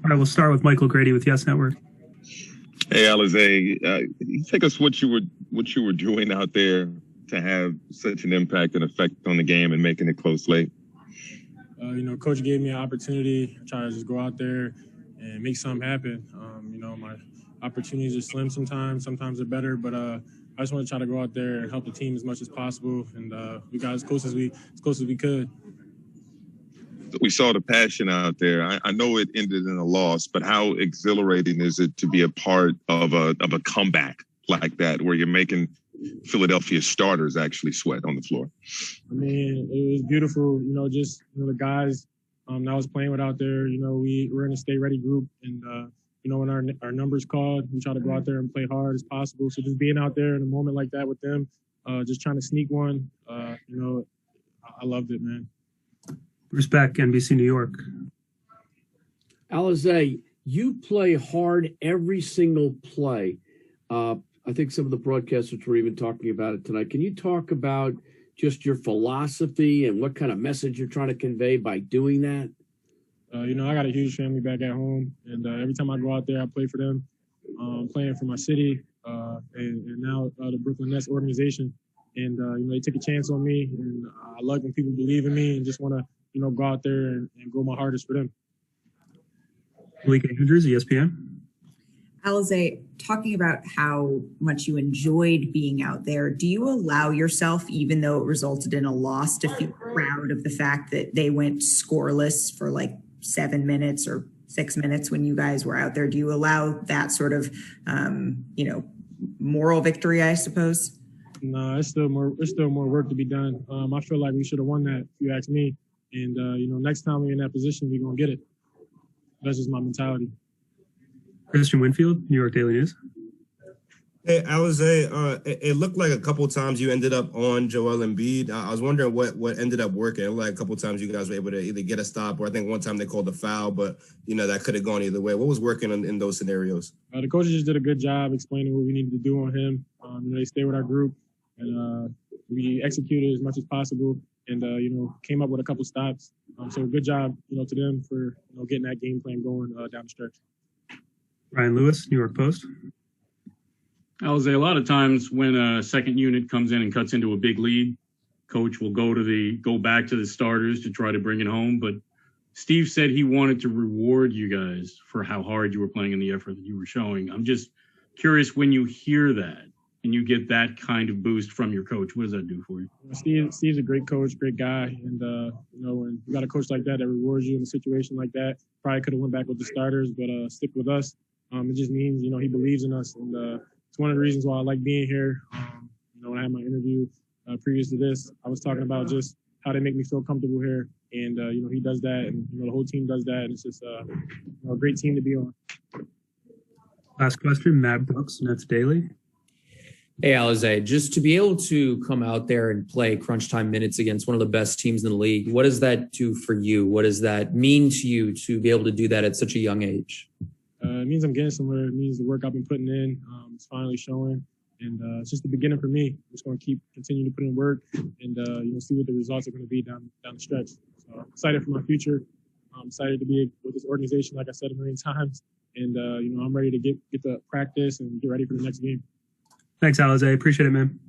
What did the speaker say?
All right, we'll start with Michael Grady with Yes Network. Hey, Alize, take us what you were doing out there to have such an impact and effect on the game and making it close late. Coach gave me an opportunity to try to just go out there and make something happen. My opportunities are slim sometimes they're better, but I just want to try to go out there and help the team as much as possible, and we got as close as we could. We saw the passion out there. I know it ended in a loss, but how exhilarating is it to be a part of a comeback like that, where you're making Philadelphia starters actually sweat on the floor? I mean, it was beautiful. The guys that I was playing with out there. We're in a stay ready group, and when our numbers called, we try to go out there and play hard as possible. So just being out there in a moment like that with them, just trying to sneak one, I loved it, man. Bruce Beck, NBC New York. Alize, you play hard every single play. I think some of the broadcasters were even talking about it tonight. Can you talk about just your philosophy and what kind of message you're trying to convey by doing that? I got a huge family back at home, and every time I go out there, I play for them. Playing for my city and now the Brooklyn Nets organization. And, they take a chance on me, and I like when people believe in me and just want to, go out there and go my hardest for them. Malika Andrews, ESPN. Alize, talking about how much you enjoyed being out there, do you allow yourself, even though it resulted in a loss, to feel proud of the fact that they went scoreless for like 7 minutes or 6 minutes when you guys were out there? Do you allow that sort of, moral victory, I suppose? No, there's still more work to be done. I feel like we should have won that, if you ask me. And, next time we're in that position, we're going to get it. That's just my mentality. Christian Winfield, New York Daily News. Hey, Alize, it looked like a couple of times you ended up on Joel Embiid. I was wondering what ended up working. It looked like a couple of times you guys were able to either get a stop, or I think one time they called a foul, but, that could have gone either way. What was working in those scenarios? The coaches just did a good job explaining what we needed to do on him. They stayed with our group, and we executed as much as possible, and, came up with a couple stops. So good job, to them for, getting that game plan going down the stretch. Ryan Lewis, New York Post. Alize, a lot of times when a second unit comes in and cuts into a big lead, coach will go back to the starters to try to bring it home. But Steve said he wanted to reward you guys for how hard you were playing and the effort that you were showing. I'm just curious, when you hear that and you get that kind of boost from your coach, what does that do for you? Steve's a great coach, great guy. And, when you got a coach like that rewards you in a situation like that, probably could have went back with the starters, but stick with us. It just means, he believes in us. And it's one of the reasons why I like being here. When I had my interview previous to this, I was talking about just how they make me feel comfortable here. And, he does that, and, the whole team does that. And it's just a great team to be on. Last question, Matt Brooks, Nets Daily. Hey, Alize, just to be able to come out there and play crunch time minutes against one of the best teams in the league, what does that do for you? What does that mean to you to be able to do that at such a young age? It means I'm getting somewhere. It means the work I've been putting in is finally showing. And it's just the beginning for me. I'm just going to continue to put in work and, see what the results are going to be down the stretch. So I'm excited for my future. I'm excited to be with this organization, like I said a million times. And, I'm ready to get to practice and get ready for the next game. Thanks, Alize. Appreciate it, man.